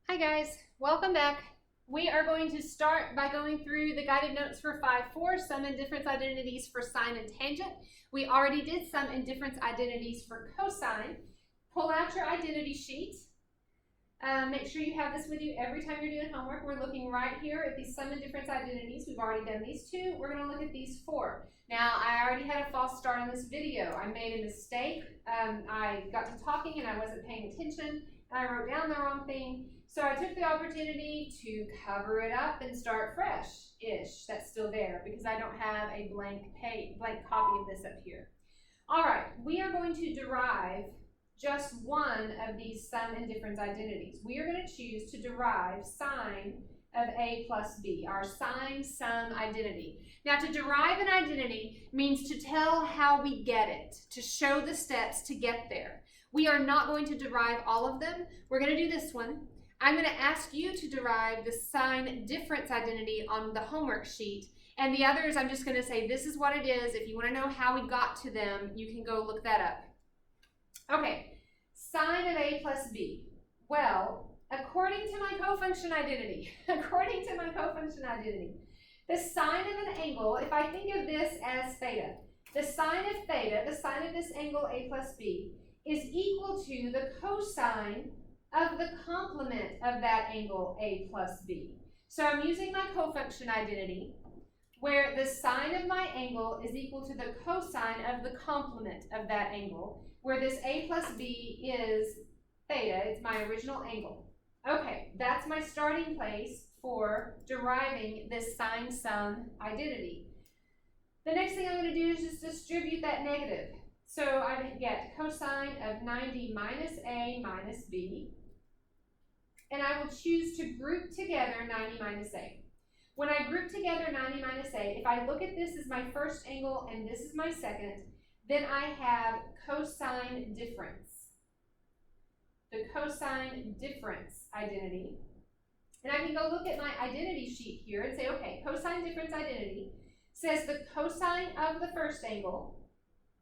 Hi guys, welcome back. We are going to start by going through the guided notes for 5-4, sum and difference identities for sine and tangent. We already did sum and difference identities for cosine. Pull out your identity sheet. Make sure you have this with you every time you're doing homework. We're looking right here at these sum and difference identities. We've already done these two. We're going to look at these four. Now, I already had a false start on this video. I made a mistake. I got to talking and I wasn't paying attention. I wrote down the wrong thing. So I took the opportunity to cover it up and start fresh-ish. That's still there because I don't have a blank copy of this up here. All right, we are going to derive just one of these sum and difference identities. We are going to choose to derive sine of a plus b, our sine-sum identity. Now, to derive an identity means to tell how we get it, to show the steps to get there. We are not going to derive all of them. We're going to do this one. I'm going to ask you to derive the sine difference identity on the homework sheet. And the others, I'm just going to say this is what it is. If you want to know how we got to them, you can go look that up. Okay, sine of a plus b. Well, according to my cofunction identity, the sine of an angle, if I think of this as theta, the sine of this angle a plus b, is equal to the cosine of the complement of that angle a plus b. So I'm using my cofunction identity where the sine of my angle is equal to the cosine of the complement of that angle, where this a plus b is theta, it's my original angle. Okay, that's my starting place for deriving this sine-sum identity. The next thing I'm going to do is just distribute that negative. So I get cosine of 90 minus a minus b. And I will choose to group together 90 minus a. When I group together 90 minus a, if I look at this as my first angle and this is my second, then I have cosine difference. The cosine difference identity. And I can go look at my identity sheet here and say, okay, cosine difference identity says the cosine of the first angle,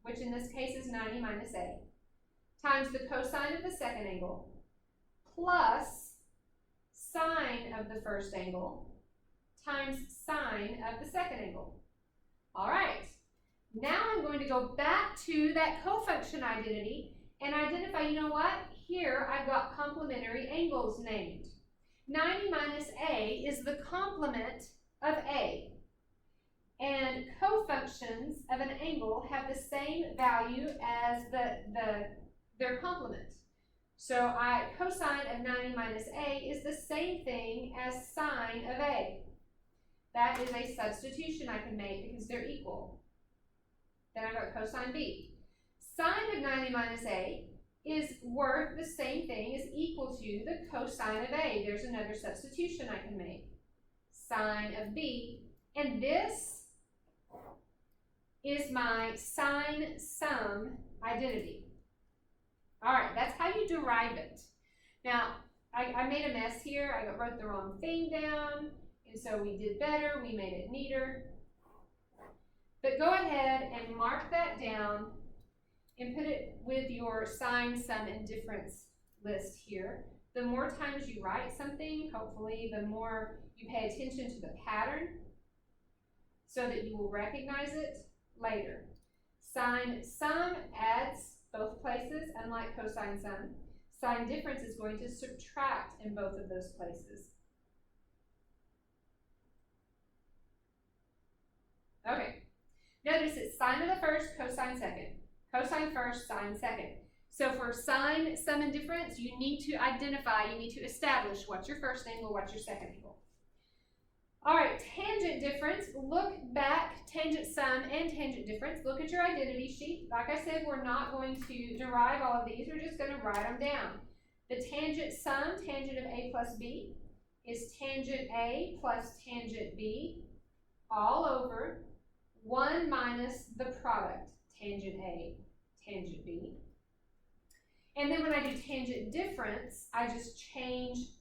which in this case is 90 minus a, times the cosine of the second angle, plus sine of the first angle times sine of the second angle. All right, now I'm going to go back to that cofunction identity and identify, you know what? Here I've got complementary angles named. 90 minus a is the complement of a. And cofunctions of an angle have the same value as their complement. So cosine of 90 minus a is the same thing as sine of a. That is a substitution I can make because they're equal. Then I've got cosine b. Sine of 90 minus a is worth the same thing, is equal to the cosine of a. There's another substitution I can make. Sine of b. And this is my sine-sum identity. All right, that's how you derive it. Now, I made a mess here. I wrote the wrong thing down, and so we did better. We made it neater. But go ahead and mark that down and put it with your sine, sum, and difference list here. The more times you write something, hopefully, the more you pay attention to the pattern so that you will recognize it later. Sine sum adds both places, unlike cosine sum. Sine difference is going to subtract in both of those places. Okay, notice it's sine of the first, cosine second. Cosine first, sine second. So for sine, sum, and difference, you need to identify, you need to establish what's your first angle, what's your second angle. All right, tangent difference, look back, tangent sum and tangent difference. Look at your identity sheet. Like I said, we're not going to derive all of these. We're just going to write them down. The tangent sum, tangent of a plus b, is tangent a plus tangent b all over 1 minus the product, tangent a, tangent b. And then when I do tangent difference, I just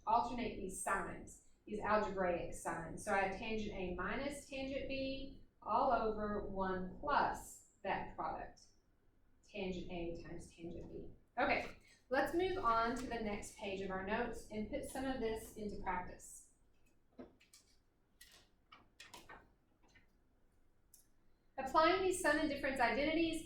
alternate these signs. These algebraic signs. So I have tangent A minus tangent B all over 1 plus that product, tangent A times tangent B. Okay, let's move on to the next page of our notes and put some of this into practice. Applying these sum and difference identities,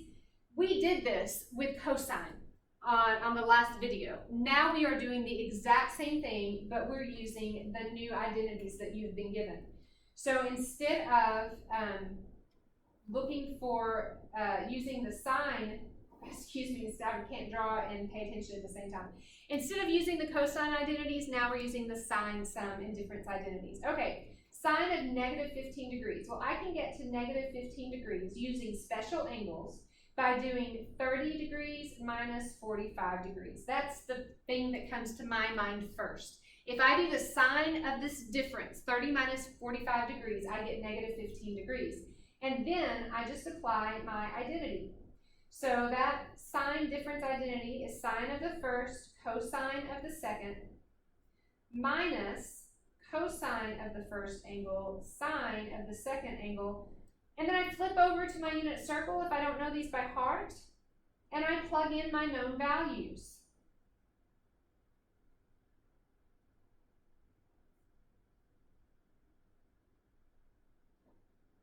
we did this with cosine on the last video. Now we are doing the exact same thing, but we're using the new identities that you've been given. So instead of looking for using the sine, I can't draw and pay attention at the same time. Instead of using the cosine identities, now we're using the sine, sum, and difference identities. Okay, sine of negative 15 degrees. Well, I can get to negative 15 degrees using special angles by doing 30 degrees minus 45 degrees. That's the thing that comes to my mind first. If I do the sine of this difference, 30 minus 45 degrees, I get negative 15 degrees. And then I just apply my identity. So that sine difference identity is sine of the first, cosine of the second, minus cosine of the first angle, sine of the second angle. And then I flip over to my unit circle if I don't know these by heart, and I plug in my known values.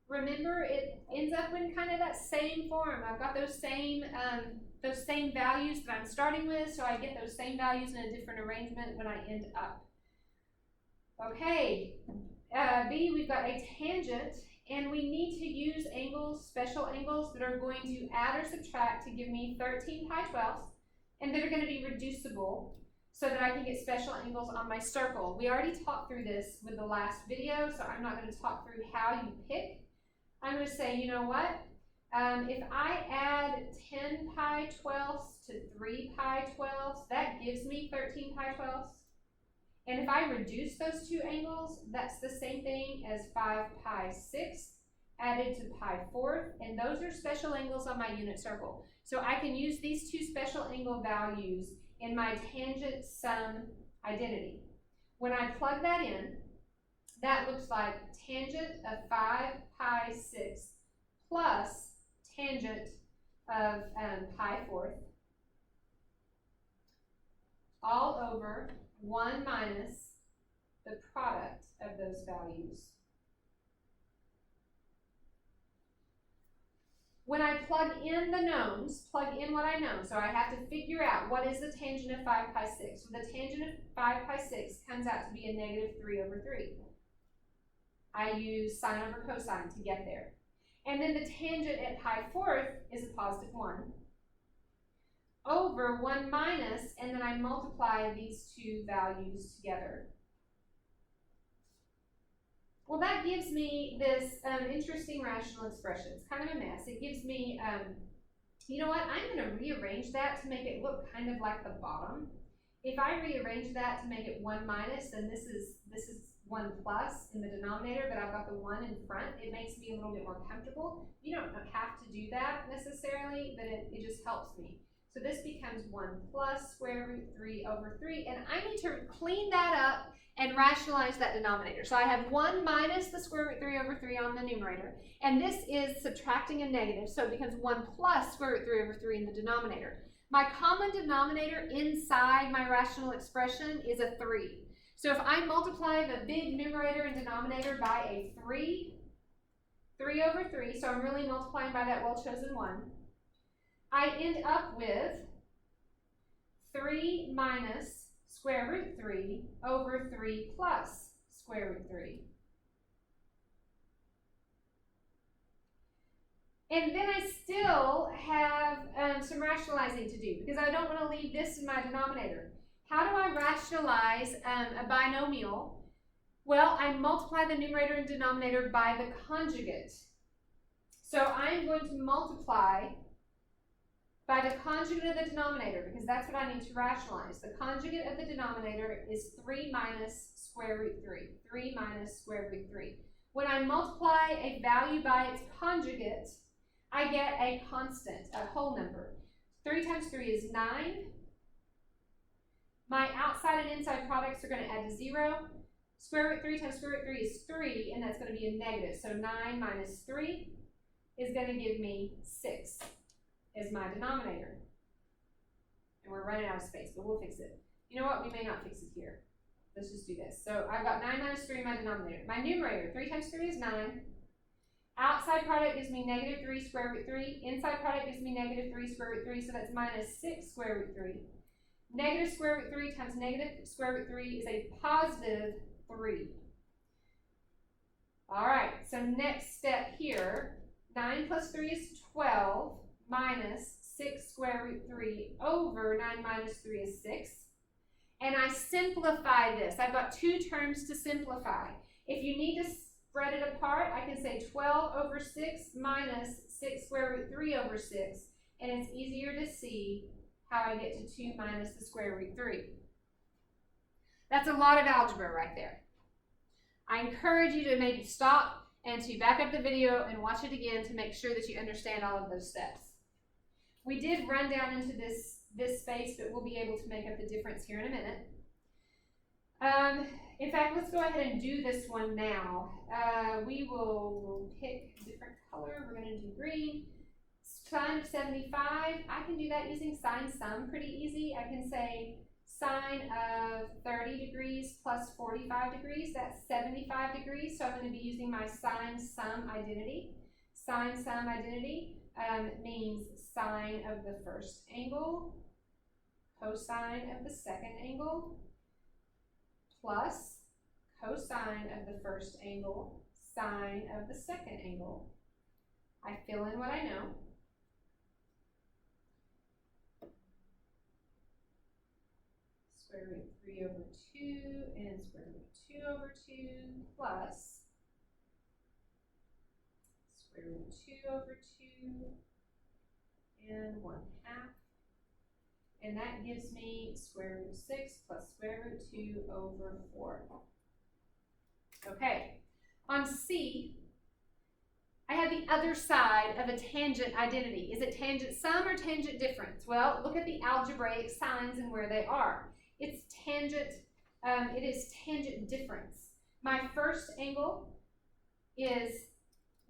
Remember, it ends up in kind of that same form. I've got those same values that I'm starting with, so I get those same values in a different arrangement when I end up. Okay, B, we've got a tangent, and we need to use angles, special angles that are going to add or subtract to give me 13 pi 12ths, and that are going to be reducible so that I can get special angles on my circle. We already talked through this with the last video, so I'm not going to talk through how you pick. I'm going to say, you know what? If I add 10 pi 12ths to 3 pi 12ths, that gives me 13 pi 12ths. And if I reduce those two angles, that's the same thing as 5 pi 6 added to pi 4th, and those are special angles on my unit circle. So I can use these two special angle values in my tangent sum identity. When I plug that in, that looks like tangent of 5 pi 6 plus tangent of pi 4th, all over 1 minus the product of those values. When I plug in the knowns, plug in what I know, so I have to figure out what is the tangent of 5 pi 6. Well, the tangent of 5 pi 6 comes out to be a negative 3 over 3. I use sine over cosine to get there. And then the tangent at pi 4th is a positive 1 over 1 minus, and then I multiply these two values together. Well, that gives me this interesting rational expression. It's kind of a mess. It gives me, you know what, I'm going to rearrange that to make it look kind of like the bottom. If I rearrange that to make it 1 minus, then this is 1 plus in the denominator, but I've got the 1 in front. It makes me a little bit more comfortable. You don't have to do that necessarily, but it just helps me. So this becomes 1 plus square root 3 over 3, and I need to clean that up and rationalize that denominator. So I have 1 minus the square root 3 over 3 on the numerator, and this is subtracting a negative, so it becomes 1 plus square root 3 over 3 in the denominator. My common denominator inside my rational expression is a 3. So if I multiply the big numerator and denominator by a 3 over 3, so I'm really multiplying by that well-chosen 1, I end up with 3 minus square root 3 over 3 plus square root 3. And then I still have some rationalizing to do because I don't want to leave this in my denominator. How do I rationalize a binomial? Well, I multiply the numerator and denominator by the conjugate. So I'm going to multiply by the conjugate of the denominator, because that's what I need to rationalize. The conjugate of the denominator is 3 minus square root 3. 3 minus square root 3. When I multiply a value by its conjugate, I get a constant, a whole number. 3 times 3 is 9. My outside and inside products are going to add to 0. Square root 3 times square root 3 is 3, and that's going to be a negative. So 9 minus 3 is going to give me 6. Is my denominator. And we're running out of space, but we'll fix it. You know what? We may not fix it here. Let's just do this. So I've got 9 minus 3 in my denominator. My numerator, 3 times 3 is 9. Outside product gives me negative 3 square root 3. Inside product gives me negative 3 square root 3, so that's minus 6 square root 3. Negative square root 3 times negative square root 3 is a positive 3. All right, so next step here, 9 plus 3 is 12 minus 6 square root 3 over 9 minus 3 is 6. And I simplify this. I've got 2 terms to simplify. If you need to spread it apart, I can say 12 over 6 minus 6 square root 3 over 6. And it's easier to see how I get to 2 minus the square root 3. That's a lot of algebra right there. I encourage you to maybe stop and to back up the video and watch it again to make sure that you understand all of those steps. We did run down into this space, but we'll be able to make up the difference here in a minute. In fact, let's go ahead and do this one now. We will pick a different color. We're going to do green. Sine of 75, I can do that using sine sum pretty easy. I can say sine of 30 degrees plus 45 degrees, that's 75 degrees. So I'm going to be using my sine sum identity. Sine sum identity means sine of the first angle, cosine of the second angle, plus cosine of the first angle, sine of the second angle. I fill in what I know. Square root 3 over 2 and square root 2 over 2 plus square root 2 over 2 and 1/2. And that gives me square root 6 plus square root 2 over 4. Okay, on C, I have the other side of a tangent identity. Is it tangent sum or tangent difference? Well, look at the algebraic signs and where they are. It's tangent, it is tangent difference. My first angle is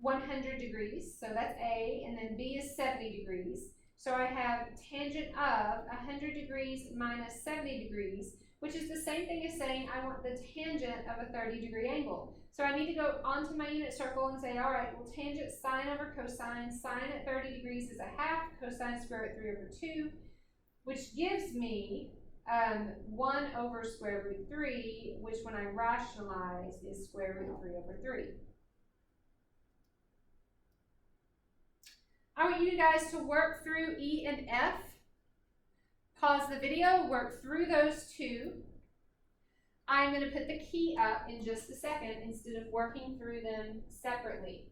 100 degrees, so that's A, and then B is 70 degrees. So I have tangent of 100 degrees minus 70 degrees, which is the same thing as saying I want the tangent of a 30-degree angle. So I need to go onto my unit circle and say, all right, well, tangent sine over cosine. Sine at 30 degrees is 1/2, cosine square root 3 over 2, which gives me 1 over square root 3, which when I rationalize is square root 3 over 3. I want you guys to work through E and F. Pause the video, work through those two. I'm going to put the key up in just a second instead of working through them separately.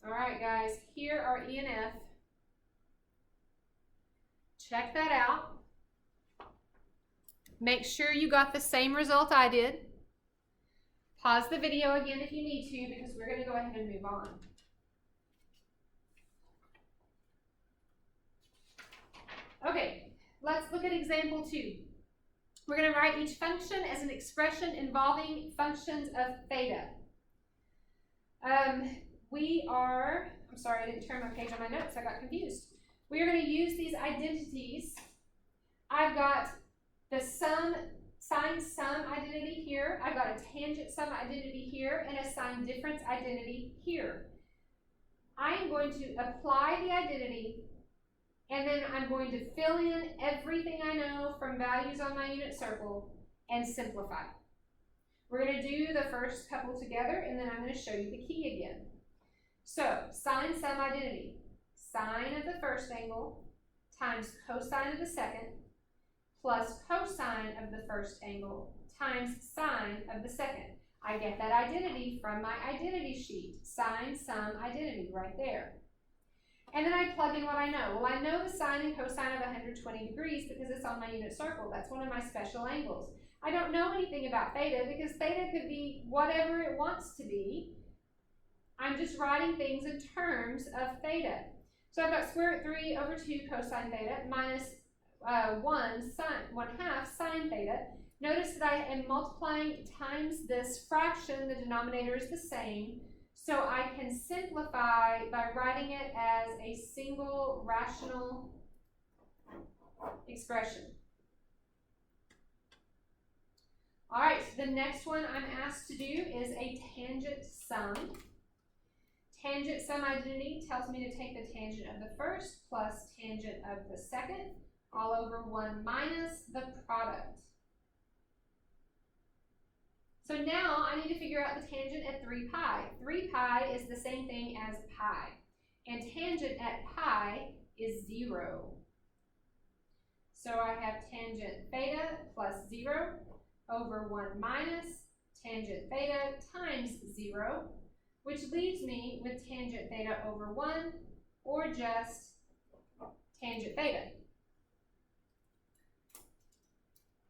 All right, guys, here are E and F. Check that out. Make sure you got the same result I did. Pause the video again if you need to, because we're going to go ahead and move on. Okay, let's look at example 2. We're going to write each function as an expression involving functions of theta. I'm sorry, I didn't turn my page on my notes, I got confused. We are going to use these identities. I've got the sine sum identity here, I've got a tangent sum identity here, and a sine difference identity here. I am going to apply the identity, and then I'm going to fill in everything I know from values on my unit circle and simplify. We're going to do the first couple together, and then I'm going to show you the key again. So, sine sum identity. Sine of the first angle times cosine of the second plus cosine of the first angle times sine of the second. I get that identity from my identity sheet. Sine sum identity right there. And then I plug in what I know. Well, I know the sine and cosine of 120 degrees because it's on my unit circle. That's one of my special angles. I don't know anything about theta because theta could be whatever it wants to be. I'm just writing things in terms of theta. So I've got square root 3 over 2 cosine theta minus 1/2 sine theta. Notice that I am multiplying times this fraction. The denominator is the same. So I can simplify by writing it as a single rational expression. All right, so the next one I'm asked to do is a tangent sum. Tangent sum identity tells me to take the tangent of the first plus tangent of the second, all over 1 minus the product. So now I need to figure out the tangent at 3 pi. 3 pi is the same thing as pi, and tangent at pi is 0. So I have tangent theta plus 0 over 1 minus tangent theta times 0, which leaves me with tangent theta over 1, or just tangent theta.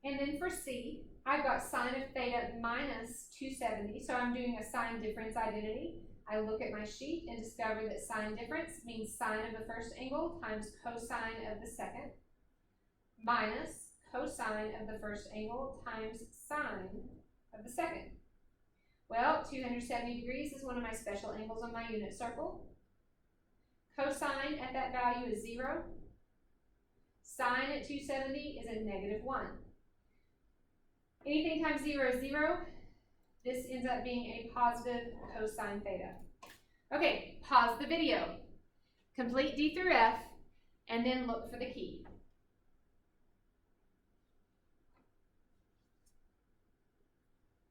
And then for C, I've got sine of theta minus 270, so I'm doing a sine difference identity. I look at my sheet and discover that sine difference means sine of the first angle times cosine of the second, minus cosine of the first angle times sine of the second. Well, 270 degrees is one of my special angles on my unit circle. Cosine at that value is 0. Sine at 270 is a negative 1. Anything times 0 is 0. This ends up being a positive cosine theta. Okay, pause the video. Complete D through F, and then look for the key.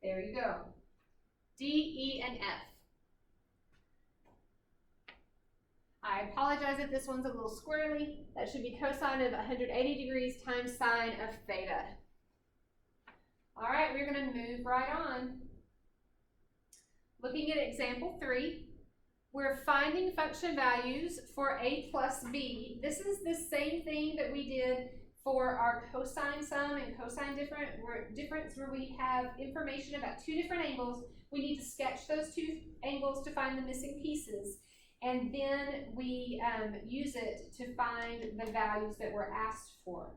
There you go. D, E, and F. I apologize if this one's a little squirrely. That should be cosine of 180 degrees times sine of theta. All right, we're going to move right on. Looking at example 3, we're finding function values for a plus b. This is the same thing that we did for our cosine sum and cosine difference, where we have information about 2 different angles. We need to sketch those 2 angles to find the missing pieces, and then we use it to find the values that we're asked for.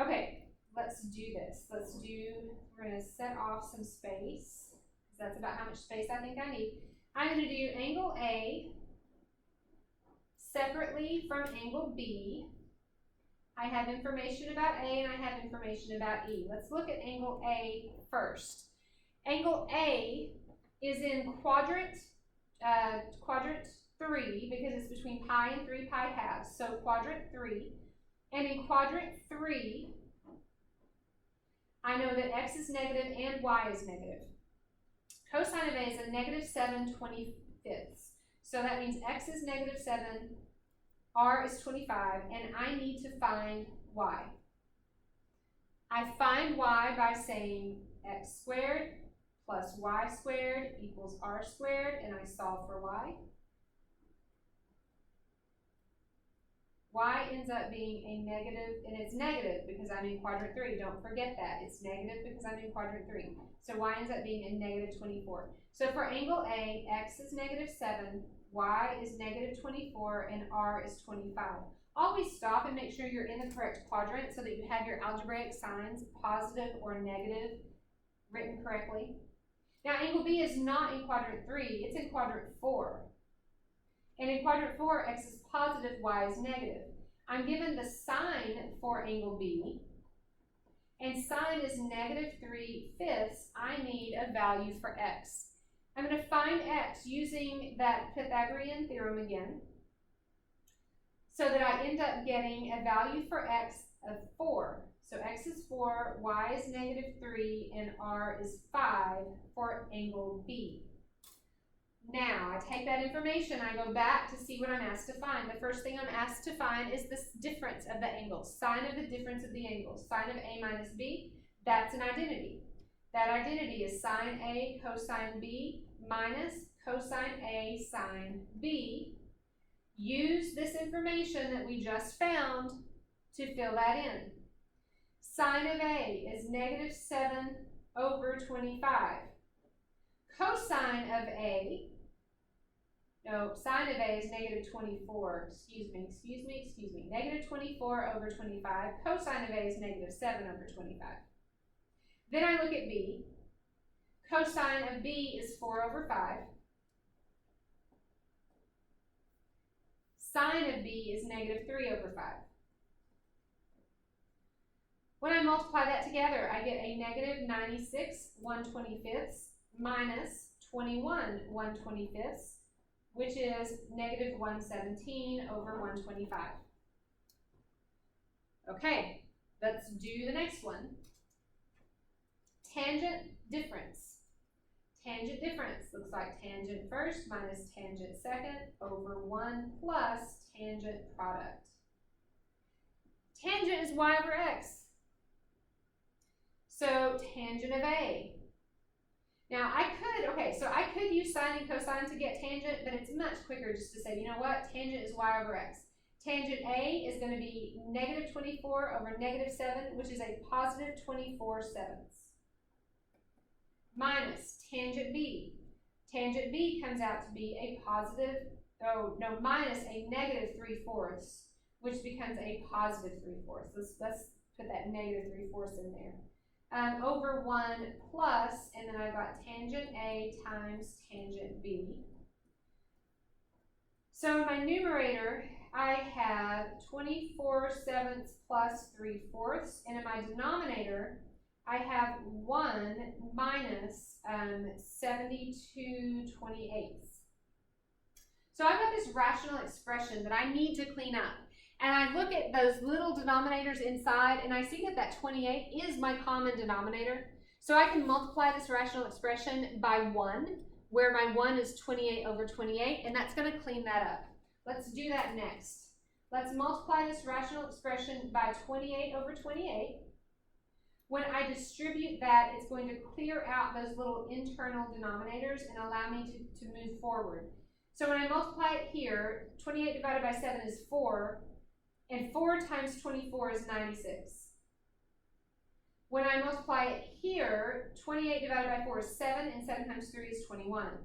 Okay, let's do this. We're going to set off some space, because that's about how much space I think I need. I'm going to do angle A separately from angle B. I have information about A and I have information about E. Let's look at angle A first. Angle A is in quadrant 3, because it's between pi and 3 pi halves, so quadrant 3. And in quadrant 3, I know that x is negative and y is negative. Cosine of A is a negative 7/25. So that means x is negative 7, r is 25, and I need to find y. I find y by saying x squared plus y squared equals r squared, and I solve for y. Y ends up being a negative, and it's negative because I'm in quadrant 3. Don't forget that. It's negative because I'm in quadrant 3. So y ends up being a negative 24. So for angle A, x is negative 7, y is negative 24, and r is 25. Always stop and make sure you're in the correct quadrant so that you have your algebraic signs, positive or negative, written correctly. Now angle B is not in quadrant 3, it's in quadrant 4. And in quadrant 4, x is positive, y is negative. I'm given the sine for angle B, and sine is negative 3/5. I need a value for x. I'm going to find x using that Pythagorean theorem again, so that I end up getting a value for x of 4. So x is 4, y is negative 3, and r is 5 for angle B. Now, I take that information, I go back to see what I'm asked to find. The first thing I'm asked to find is this difference of the angles, sine of the difference of the angles. Sine of A minus B, that's an identity. That identity is sine A cosine B minus cosine A sine B. Use this information that we just found to fill that in. Sine of A is negative 7 over 25. Cosine of A, no, sine of A is negative 24, excuse me, negative 24 over 25. Cosine of A is negative 7 over 25. Then I look at b. Cosine of b is 4 over 5. Sine of b is negative 3 over 5. When I multiply that together, I get a negative 96 1/25 minus 21 1/25, which is negative 117 over 125. Okay, let's do the next one. Tangent difference. Tangent difference looks like tangent first minus tangent second over 1 plus tangent product. Tangent is y over x. So tangent of A. Now I could use sine and cosine to get tangent, but it's much quicker just to say, you know what, tangent is y over x. Tangent A is going to be negative 24 over negative 7, which is a positive 24 sevenths. Minus tangent B. Tangent B comes out to be a minus a negative 3/4, which becomes a positive 3/4. Let's put that negative 3/4 in there. Over 1 plus, and then I've got tangent A times tangent B. So in my numerator, I have 24 sevenths plus 3/4, and in my denominator, I have 1 minus 72 28ths. So I've got this rational expression that I need to clean up. And I look at those little denominators inside, and I see that that 28 is my common denominator. So I can multiply this rational expression by 1, where my 1 is 28 over 28, and that's going to clean that up. Let's do that next. Let's multiply this rational expression by 28 over 28. When I distribute that, it's going to clear out those little internal denominators and allow me to move forward. So when I multiply it here, 28 divided by 7 is 4, and 4 times 24 is 96. When I multiply it here, 28 divided by 4 is 7, and 7 times 3 is 21.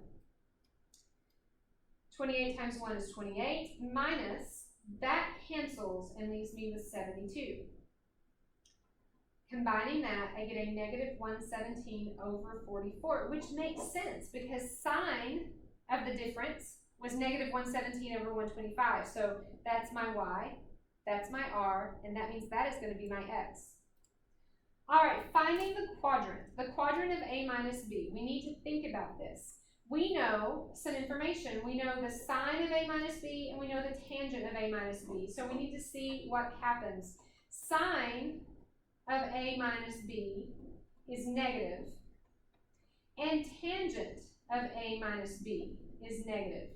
28 times 1 is 28, minus, that cancels and leaves me with 72. Combining that, I get a negative 117 over 44, which makes sense because sine of the difference was negative 117 over 125. So that's my y, that's my r, and that means that is going to be my x. All right, finding the quadrant of A minus B. We need to think about this. We know some information. We know the sine of A minus B, and we know the tangent of A minus B. So we need to see what happens. Sine of A minus B is negative, and tangent of A minus B is negative.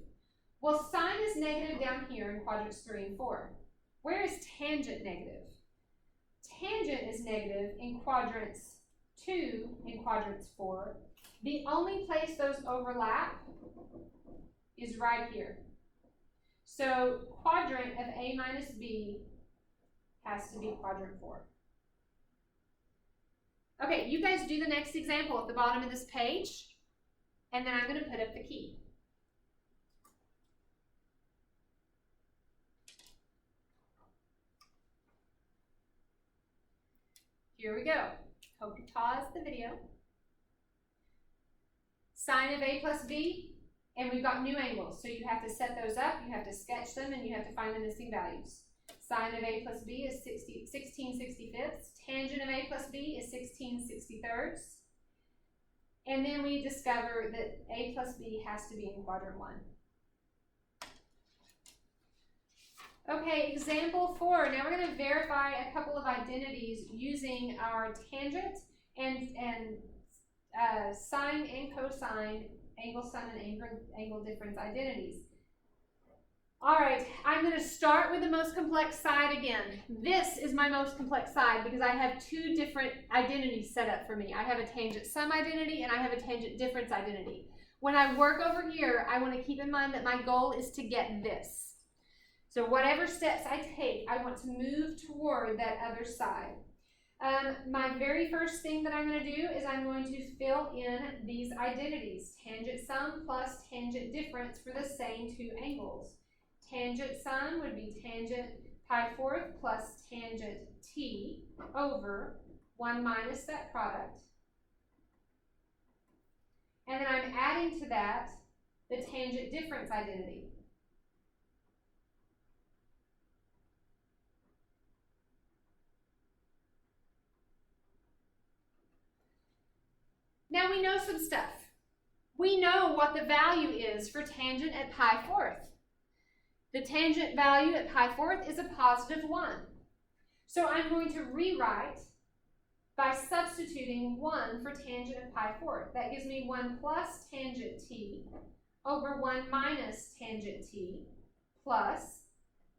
Well, sine is negative down here in quadrants 3 and 4. Where is tangent negative? Tangent is negative in quadrants 2 and quadrants 4. The only place those overlap is right here. So quadrant of A minus B has to be quadrant 4. Okay, you guys do the next example at the bottom of this page, and then I'm going to put up the key. Here we go. Hope you pause the video. Sine of A plus B, and we've got new angles, so you have to set those up, you have to sketch them, and you have to find the missing values. Sine of A plus B is 16 65ths. Tangent of A plus B is 16 63rds. And then we discover that A plus B has to be in quadrant 1. Okay, example 4. Now we're going to verify a couple of identities using our tangent and sine and cosine, angle sum and angle difference identities. All right, I'm going to start with the most complex side again. This is my most complex side because I have two different identities set up for me. I have a tangent sum identity and I have a tangent difference identity. When I work over here, I want to keep in mind that my goal is to get this. So whatever steps I take, I want to move toward that other side. My very first thing that I'm going to do is I'm going to fill in these identities. Tangent sum plus tangent difference for the same two angles. Tangent sum would be tangent pi fourth plus tangent t over 1 minus that product. and then I'm adding to that the tangent difference identity. Now we know some stuff. We know what the value is for tangent at pi fourth. The tangent value at pi fourth is a positive 1. So I'm going to rewrite by substituting 1 for tangent of pi fourth. That gives me 1 plus tangent t over 1 minus tangent t plus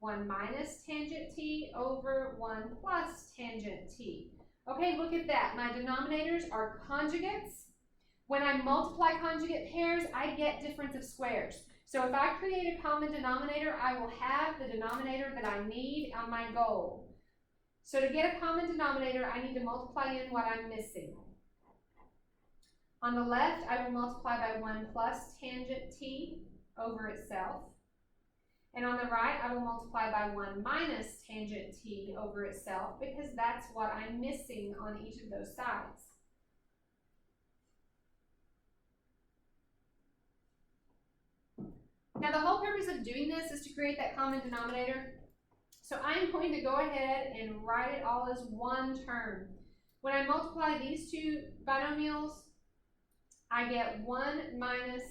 1 minus tangent t over 1 plus tangent t. Okay, look at that. My denominators are conjugates. When I multiply conjugate pairs, I get difference of squares. So if I create a common denominator, I will have the denominator that I need on my goal. So to get a common denominator, I need to multiply in what I'm missing. On the left, I will multiply by 1 plus tangent t over itself. And on the right, I will multiply by 1 minus tangent t over itself, because that's what I'm missing on each of those sides. Now the whole purpose of doing this is to create that common denominator. So I'm going to go ahead and write it all as one term. When I multiply these two binomials, I get 1 minus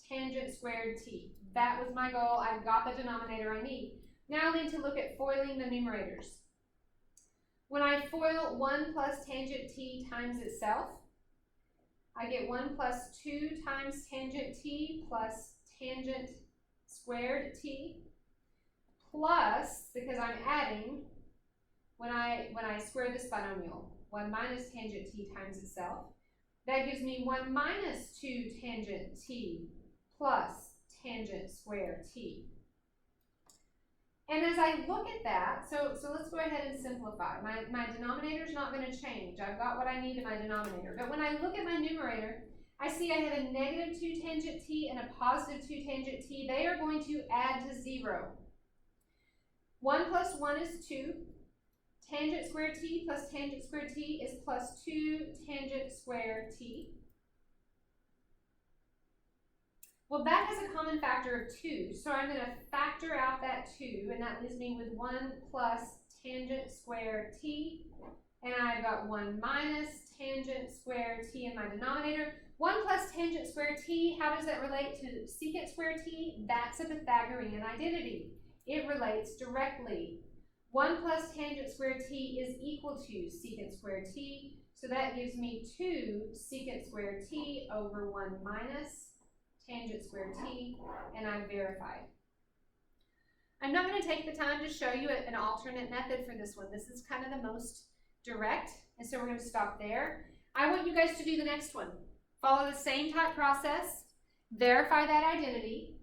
tangent squared t. That was my goal. I've got the denominator I need. Now I need to look at foiling the numerators. When I FOIL 1 plus tangent t times itself, I get 1 plus 2 times tangent t plus tangent squared t plus, because I'm adding, when I square this binomial, 1 minus tangent t times itself, that gives me 1 minus 2 tangent t plus tangent square t. And as I look at that, so let's go ahead and simplify. My denominator is not going to change. I've got what I need in my denominator. But when I look at my numerator, I see I have a negative 2 tangent t and a positive 2 tangent t. They are going to add to 0. 1 plus 1 is 2. Tangent squared t plus tangent squared t is plus 2 tangent squared t. Well, that has a common factor of 2, so I'm going to factor out that 2, and that leaves me with 1 plus tangent squared t, and I've got 1 minus tangent squared t in my denominator. 1 plus tangent squared t, how does that relate to secant squared t? That's a Pythagorean identity. It relates directly. 1 plus tangent squared t is equal to secant squared t, so that gives me 2 secant squared t over 1 minus tangent squared t, and I'm verified. I'm not going to take the time to show you an alternate method for this one. This is kind of the most direct, and so we're going to stop there. I want you guys to do the next one. Follow the same type process, verify that identity,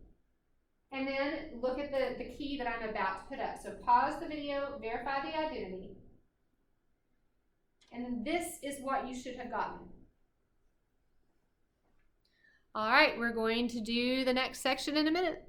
and then look at the key that I'm about to put up. So pause the video, verify the identity, and this is what you should have gotten. All right, we're going to do the next section in a minute.